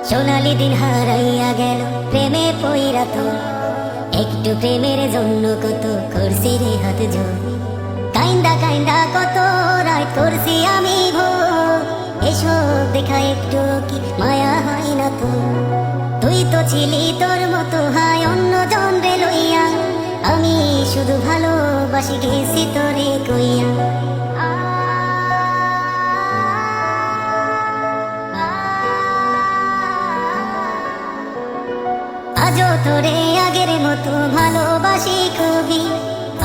সোনালি দিন হারাইয়া গেল প্রেমে পইরা তো একটু প্রেমের জন্য কত করছি রে হাত জোর কাইন্দা কাইন্দা কত রাত করছি আমি ভোর এসব দেখা একটু কি মায়া হয় না তো তুই তো ছিলি তোর মতো হায় অন্য জন রে লইয়া আমি শুধু ভালোবাসি গেছি তোরে কইয়া আজও তোরে আগের মতো ভালোবাসি খুবই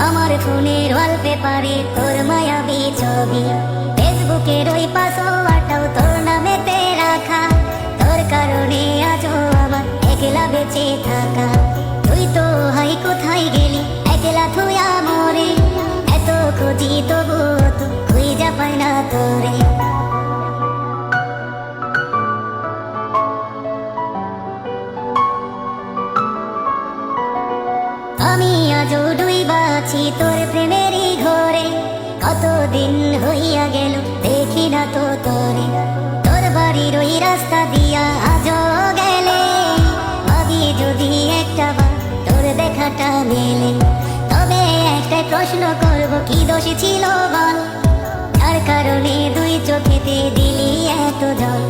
আমার ফোনের ওয়ালপেপারে তোর মায়াবী ছবি ফেসবুকের ওই পাসওয়ার্ডটাও তোর নামেতে রাখা তোর কারণে আজও আমার একলা বেঁচে থাকা তুই তো হাই কোথায় গেলি একলা থুয়া মরে এত খুঁজি তবুও তো খুঁজা পাই না তোরে আমি আজও ডুইবা আছি তোর প্রেমেরই ঘরে কতদিন হইয়া গেল দেখি না তো তোরে তোর বাড়ির ওই রাস্তা দিয়া আজও গেলে ভাবি যদি একটা বার তোর দেখাটা মেলে তবে একটাই প্রশ্ন করব কি দোষ ছিল বল যার কারণে দুই চোখেতে দিলি এত জল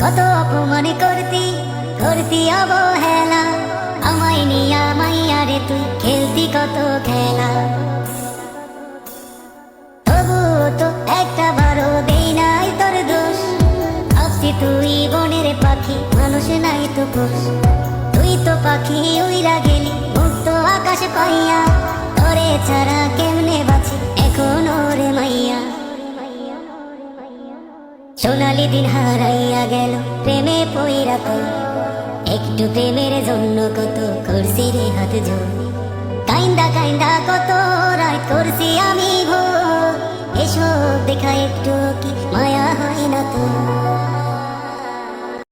কত অপমান করতি অবহেলা আমায় নিয়া মাইয়া রে তুই খেলতি কত খেলা তবু তো একটা বারো দেই নাই তোর দোষ ভাবছি তুই বনের পাখি মানুষ নাই তো কোষ তুই তো পাখি উইরা গেলি মুক্ত আকাশ পাইয়া তোরে ছাড়া কেমনে বাঁচি এখন রে মাইয়া সোনালি দিন হারাইয়া গেল প্রেমে পইরা তো একটু প্রেমের জন্য কত করছি রে হাত জোর কাইন্দা কাইন্দা কত রাত করছি আমি ভোর এসব দেখা একটু কি মায়া হয় না তো